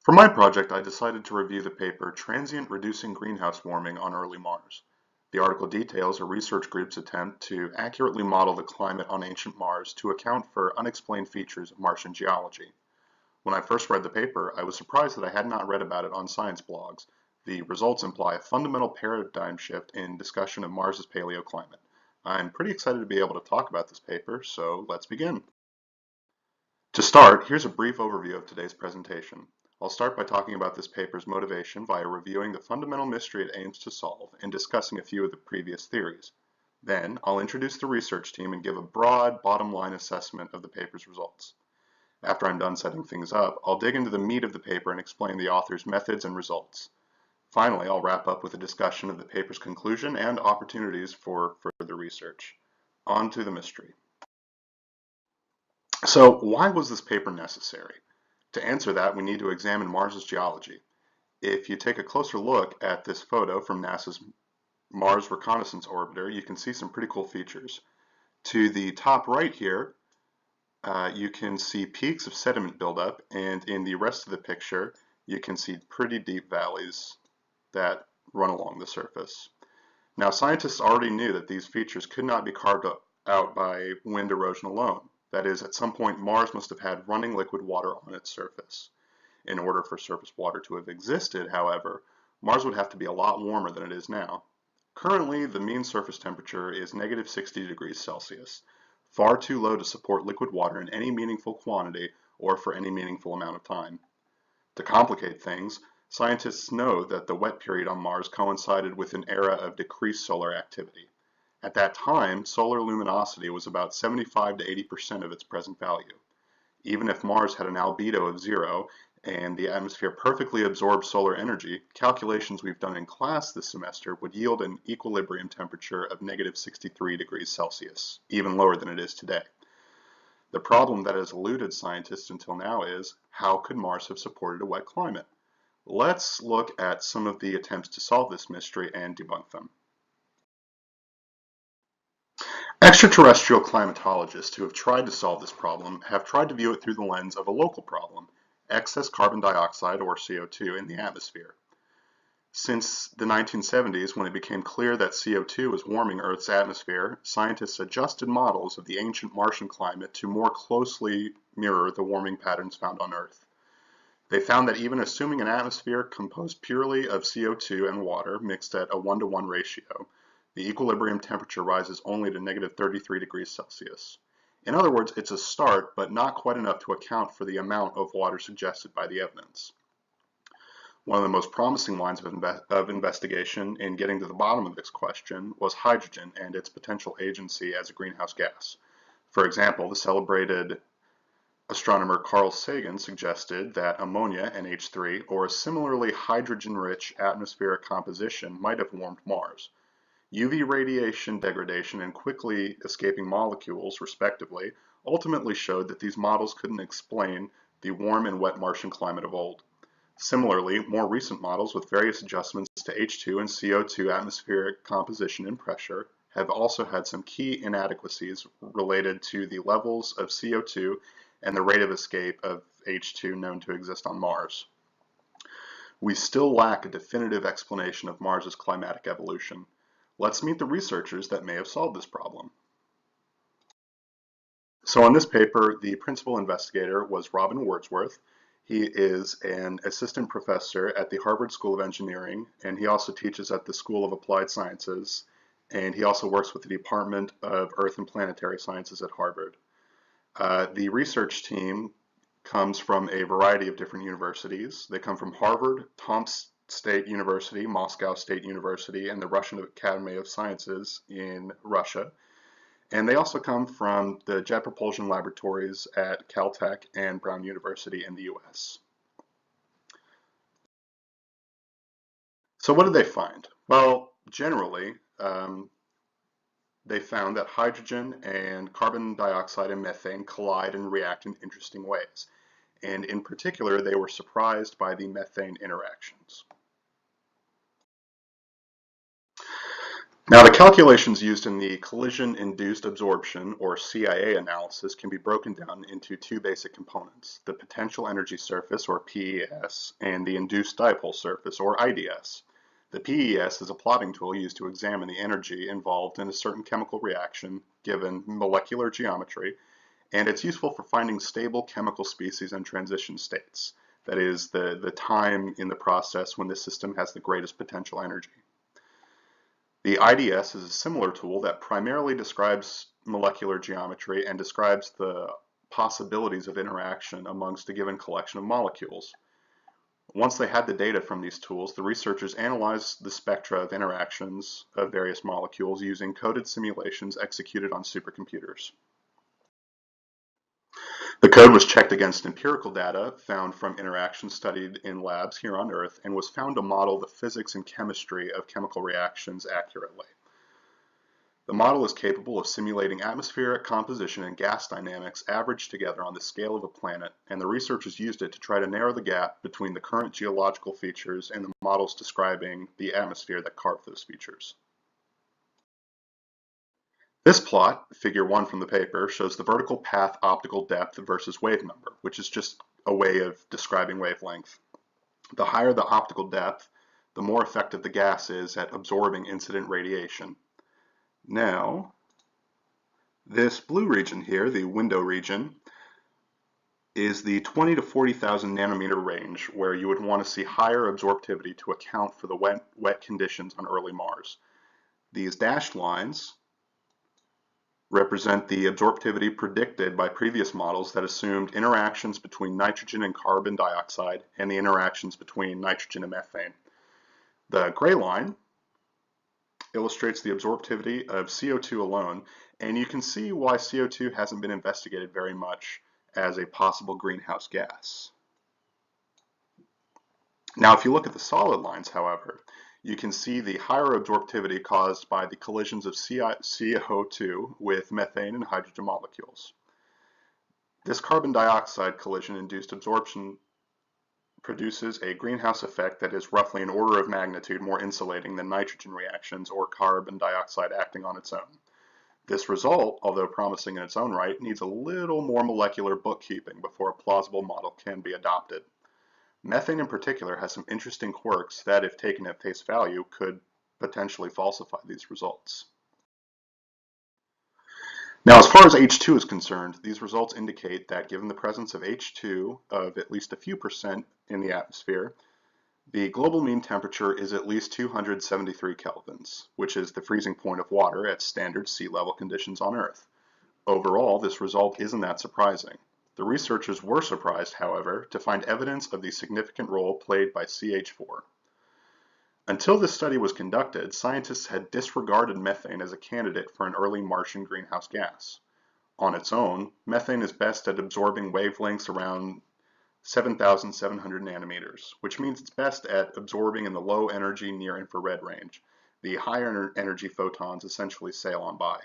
For my project, I decided to review the paper Transient Reducing Greenhouse Warming on Early Mars. The article details a research group's attempt to accurately model the climate on ancient Mars to account for unexplained features of Martian geology. When I first read the paper, I was surprised that I had not read about it on science blogs. The results imply a fundamental paradigm shift in discussion of Mars's paleoclimate. I'm pretty excited to be able to talk about this paper, so let's begin. To start, here's a brief overview of today's presentation. I'll start by talking about this paper's motivation via reviewing the fundamental mystery it aims to solve and discussing a few of the previous theories. Then, I'll introduce the research team and give a broad, bottom-line assessment of the paper's results. After I'm done setting things up, I'll dig into the meat of the paper and explain the author's methods and results. Finally, I'll wrap up with a discussion of the paper's conclusion and opportunities for further research. On to the mystery. So, why was this paper necessary? To answer that, we need to examine Mars's geology. If you take a closer look at this photo from NASA's Mars Reconnaissance Orbiter, you can see some pretty cool features. To the top right here, you can see peaks of sediment buildup, and in the rest of the picture, you can see pretty deep valleys that run along the surface. Now, scientists already knew that these features could not be carved out by wind erosion alone. That is, at some point, Mars must have had running liquid water on its surface. In order for surface water to have existed, however, Mars would have to be a lot warmer than it is now. Currently, the mean surface temperature is negative 60 degrees Celsius, far too low to support liquid water in any meaningful quantity or for any meaningful amount of time. To complicate things, scientists know that the wet period on Mars coincided with an era of decreased solar activity. At that time, solar luminosity was about 75 to 80% of its present value. Even if Mars had an albedo of 0 and the atmosphere perfectly absorbed solar energy, calculations we've done in class this semester would yield an equilibrium temperature of negative 63 degrees Celsius, even lower than it is today. The problem that has eluded scientists until now is, how could Mars have supported a wet climate? Let's look at some of the attempts to solve this mystery and debunk them. Extraterrestrial climatologists who have tried to solve this problem have tried to view it through the lens of a local problem, excess carbon dioxide, or CO2, in the atmosphere. Since the 1970s, when it became clear that CO2 was warming Earth's atmosphere, scientists adjusted models of the ancient Martian climate to more closely mirror the warming patterns found on Earth. They found that even assuming an atmosphere composed purely of CO2 and water mixed at a 1-to-1 ratio, the equilibrium temperature rises only to negative 33 degrees Celsius. In other words, it's a start, but not quite enough to account for the amount of water suggested by the evidence. One of the most promising lines of investigation in getting to the bottom of this question was hydrogen and its potential agency as a greenhouse gas. For example, the celebrated astronomer Carl Sagan suggested that ammonia, NH3, or a similarly hydrogen-rich atmospheric composition might have warmed Mars. UV radiation degradation and quickly escaping molecules, respectively, ultimately showed that these models couldn't explain the warm and wet Martian climate of old. Similarly, more recent models with various adjustments to H2 and CO2 atmospheric composition and pressure have also had some key inadequacies related to the levels of CO2 and the rate of escape of H2 known to exist on Mars. We still lack a definitive explanation of Mars's climatic evolution. Let's meet the researchers that may have solved this problem. So on this paper, the principal investigator was Robin Wordsworth. He is an assistant professor at the Harvard School of Engineering, and he also teaches at the School of Applied Sciences, and he also works with the Department of Earth and Planetary Sciences at Harvard. The research team comes from a variety of different universities. They come from Harvard, Tomsk State University, Moscow State University, and the Russian Academy of Sciences in Russia. And they also come from the Jet Propulsion Laboratories at Caltech and Brown University in the US. So what did they find? Well, generally, they found that hydrogen and carbon dioxide and methane collide and react in interesting ways. And in particular, they were surprised by the methane interactions. Now, the calculations used in the collision-induced absorption, or CIA analysis, can be broken down into two basic components: the potential energy surface, or PES, and the induced dipole surface, or IDS. The PES is a plotting tool used to examine the energy involved in a certain chemical reaction given molecular geometry, and it's useful for finding stable chemical species and transition states. That is, the time in the process when the system has the greatest potential energy. The IDS is a similar tool that primarily describes molecular geometry and describes the possibilities of interaction amongst a given collection of molecules. Once they had the data from these tools, the researchers analyzed the spectra of interactions of various molecules using coded simulations executed on supercomputers. The code was checked against empirical data found from interactions studied in labs here on Earth and was found to model the physics and chemistry of chemical reactions accurately. The model is capable of simulating atmospheric composition and gas dynamics averaged together on the scale of a planet, and the researchers used it to try to narrow the gap between the current geological features and the models describing the atmosphere that carved those features. This plot, figure 1 from the paper, shows the vertical path optical depth versus wave number, which is just a way of describing wavelength. The higher the optical depth, the more effective the gas is at absorbing incident radiation. Now, this blue region here, the window region, is the 20 to 40,000 nanometer range where you would want to see higher absorptivity to account for the wet conditions on early Mars. These dashed lines represent the absorptivity predicted by previous models that assumed interactions between nitrogen and carbon dioxide and the interactions between nitrogen and methane. The gray line illustrates the absorptivity of CO2 alone, and you can see why CO2 hasn't been investigated very much as a possible greenhouse gas. Now, if you look at the solid lines, however, you can see the higher absorptivity caused by the collisions of CO2 with methane and hydrogen molecules. This carbon dioxide collision-induced absorption produces a greenhouse effect that is roughly an order of magnitude more insulating than nitrogen reactions or carbon dioxide acting on its own. This result, although promising in its own right, needs a little more molecular bookkeeping before a plausible model can be adopted. Methane in particular has some interesting quirks that, if taken at face value, could potentially falsify these results. Now, as far as H2 is concerned, these results indicate that given the presence of H2 of at least a few percent in the atmosphere, the global mean temperature is at least 273 kelvins, which is the freezing point of water at standard sea level conditions on Earth. Overall, this result isn't that surprising. The researchers were surprised, however, to find evidence of the significant role played by CH4. Until this study was conducted, scientists had disregarded methane as a candidate for an early Martian greenhouse gas. On its own, methane is best at absorbing wavelengths around 7,700 nanometers, which means it's best at absorbing in the low energy near infrared range. The higher energy photons essentially sail on by.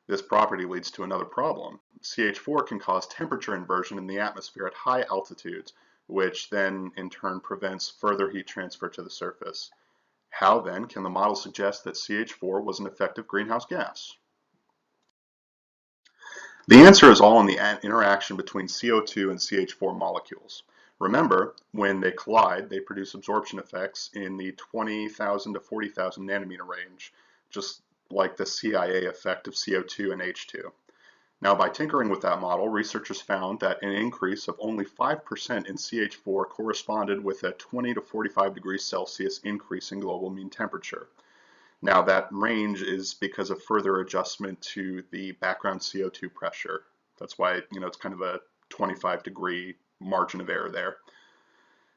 This property leads to another problem. CH4 can cause temperature inversion in the atmosphere at high altitudes, which then in turn prevents further heat transfer to the surface. How then can the model suggest that CH4 was an effective greenhouse gas? The answer is all in the interaction between CO2 and CH4 molecules. Remember, when they collide, they produce absorption effects in the 20,000 to 40,000 nanometer range, just like the CIA effect of CO2 and H2. Now, by tinkering with that model, researchers found that an increase of only 5% in CH4 corresponded with a 20 to 45 degrees Celsius increase in global mean temperature. Now, that range is because of further adjustment to the background CO2 pressure. That's why, it's kind of a 25-degree margin of error there.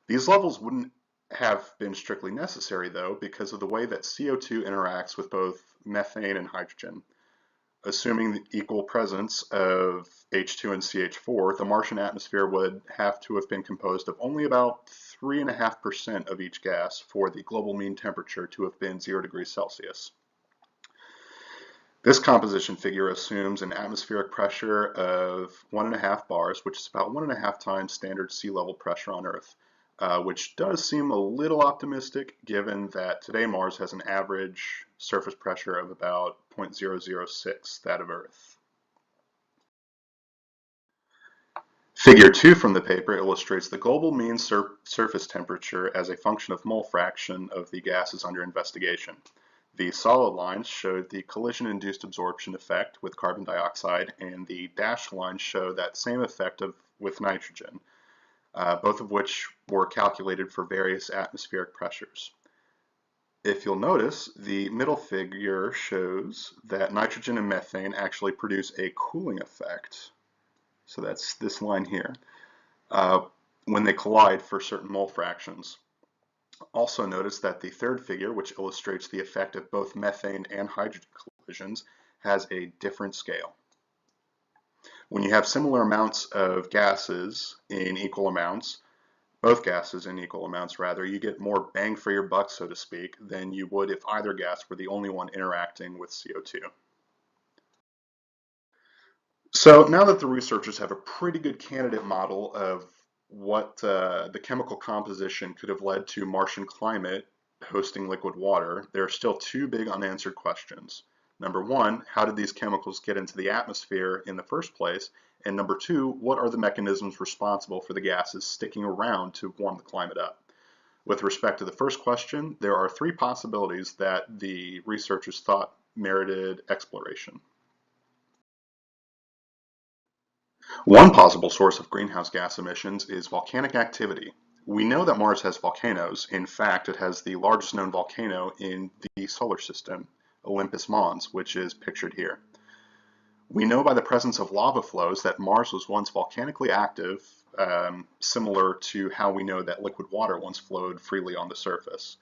These levels wouldn't have been strictly necessary, though, because of the way that CO2 interacts with both methane and hydrogen. Assuming the equal presence of H2 and CH4, the Martian atmosphere would have to have been composed of only about 3.5% of each gas for the global mean temperature to have been 0 degrees Celsius. This composition figure assumes an atmospheric pressure of 1.5 bars, which is about 1.5 times standard sea level pressure on Earth. which does seem a little optimistic given that today Mars has an average surface pressure of about 0.006 that of Earth. Figure 2 from the paper illustrates the global mean surface temperature as a function of mole fraction of the gases under investigation. The solid lines showed the collision-induced absorption effect with carbon dioxide, and the dashed lines show that same effect with nitrogen, both of which were calculated for various atmospheric pressures. If you'll notice, the middle figure shows that nitrogen and methane actually produce a cooling effect. So that's this line here, when they collide for certain mole fractions. Also notice that the third figure, which illustrates the effect of both methane and hydrogen collisions, has a different scale. When you have similar amounts of gases in equal amounts, both gases in equal amounts rather, you get more bang for your buck, so to speak, than you would if either gas were the only one interacting with CO2. So now that the researchers have a pretty good candidate model of what the chemical composition could have led to Martian climate hosting liquid water, there are still two big unanswered questions. Number one, how did these chemicals get into the atmosphere in the first place? And number two, what are the mechanisms responsible for the gases sticking around to warm the climate up? With respect to the first question, there are three possibilities that the researchers thought merited exploration. One possible source of greenhouse gas emissions is volcanic activity. We know that Mars has volcanoes. In fact, it has the largest known volcano in the solar system, Olympus Mons, which is pictured here. We know by the presence of lava flows that Mars was once volcanically active, similar to how we know that liquid water once flowed freely on the surface.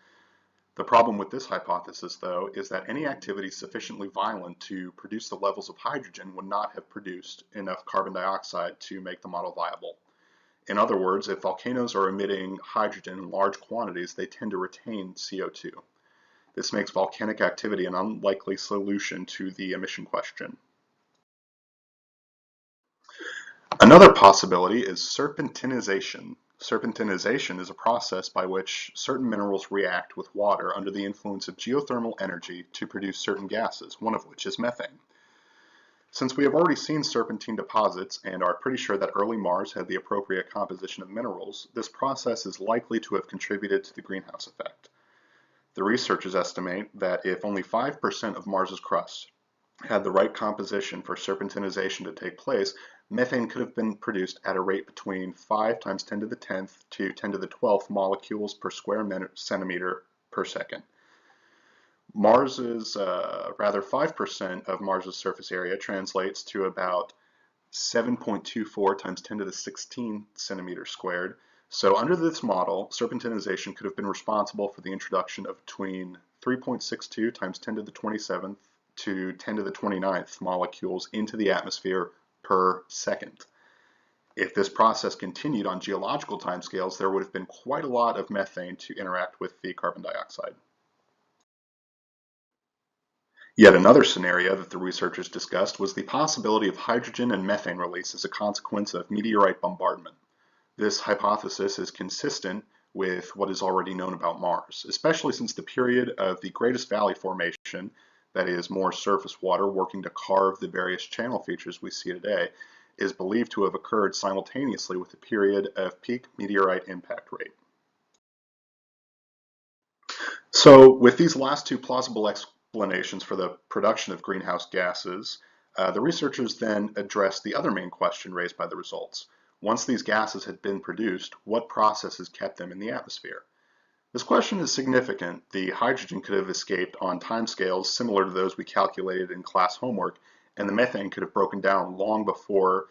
The problem with this hypothesis, though, is that any activity sufficiently violent to produce the levels of hydrogen would not have produced enough carbon dioxide to make the model viable. In other words, if volcanoes are emitting hydrogen in large quantities, they tend to retain CO2. This makes volcanic activity an unlikely solution to the emission question. Another possibility is serpentinization. Serpentinization is a process by which certain minerals react with water under the influence of geothermal energy to produce certain gases, one of which is methane. Since we have already seen serpentine deposits and are pretty sure that early Mars had the appropriate composition of minerals, this process is likely to have contributed to the greenhouse effect. The researchers estimate that if only 5% of Mars's crust had the right composition for serpentinization to take place, methane could have been produced at a rate between 5 times 10 to the 10th to 10 to the 12th molecules per square centimeter per second. Mars's, 5% of Mars's surface area translates to about 7.24 times 10 to the 16 centimeters squared. So under this model, serpentinization could have been responsible for the introduction of between 3.62 times 10 to the 27th to 10 to the 29th molecules into the atmosphere per second. If this process continued on geological timescales, there would have been quite a lot of methane to interact with the carbon dioxide. Yet another scenario that the researchers discussed was the possibility of hydrogen and methane release as a consequence of meteorite bombardment. This hypothesis is consistent with what is already known about Mars, especially since the period of the greatest valley formation, that is more surface water working to carve the various channel features we see today, is believed to have occurred simultaneously with the period of peak meteorite impact rate. So with these last two plausible explanations for the production of greenhouse gases, the researchers then addressed the other main question raised by the results. Once these gases had been produced, what processes kept them in the atmosphere? This question is significant. The hydrogen could have escaped on timescales similar to those we calculated in class homework, and the methane could have broken down long before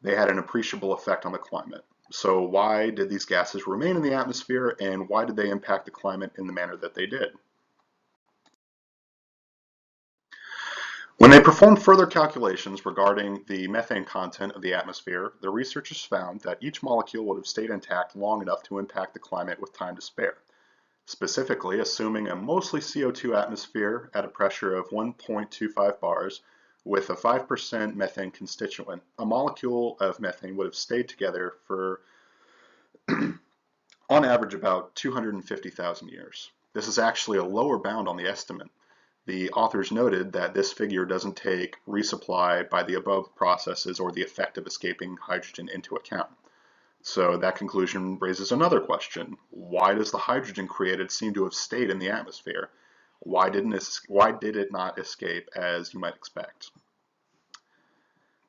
they had an appreciable effect on the climate. So why did these gases remain in the atmosphere, and why did they impact the climate in the manner that they did? When they performed further calculations regarding the methane content of the atmosphere, the researchers found that each molecule would have stayed intact long enough to impact the climate with time to spare. Specifically, assuming a mostly CO2 atmosphere at a pressure of 1.25 bars with a 5% methane constituent, a molecule of methane would have stayed together for On average, about 250,000 years. This is actually a lower bound on the estimate. The authors noted that this figure doesn't take resupply by the above processes or the effect of escaping hydrogen into account. So that conclusion raises another question. Why does the hydrogen created seem to have stayed in the atmosphere? Why did it not escape as you might expect?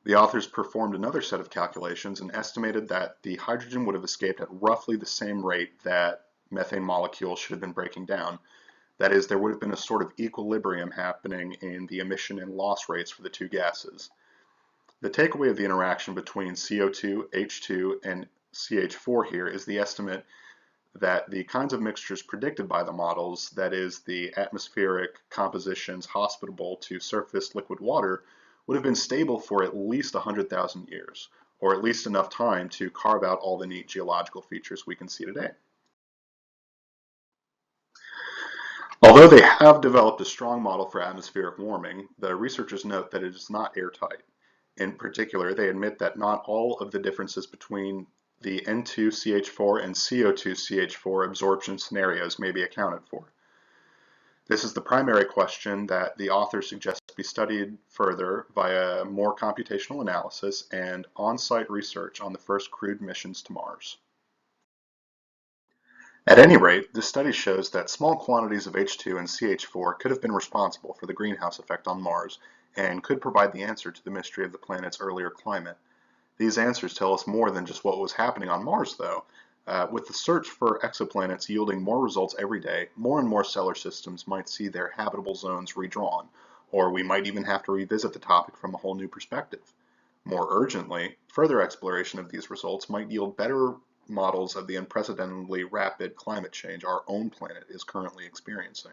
The authors performed another set of calculations and estimated that the hydrogen would have escaped at roughly the same rate that methane molecules should have been breaking down. That is, there would have been a sort of equilibrium happening in the emission and loss rates for the two gases. The takeaway of the interaction between CO2, H2, and CH4 here is the estimate that the kinds of mixtures predicted by the models, that is, the atmospheric compositions hospitable to surface liquid water, would have been stable for at least 100,000 years, or at least enough time to carve out all the neat geological features we can see today. Although they have developed a strong model for atmospheric warming, the researchers note that it is not airtight. In particular, they admit that not all of the differences between the N2CH4 and CO2CH4 absorption scenarios may be accounted for. This is the primary question that the author suggests be studied further via more computational analysis and on-site research on the first crewed missions to Mars. At any rate, this study shows that small quantities of H2 and CH4 could have been responsible for the greenhouse effect on Mars and could provide the answer to the mystery of the planet's earlier climate. These answers tell us more than just what was happening on Mars, though. With the search for exoplanets yielding more results every day, more and more solar systems might see their habitable zones redrawn, or we might even have to revisit the topic from a whole new perspective. More urgently, further exploration of these results might yield better models of the unprecedentedly rapid climate change our own planet is currently experiencing.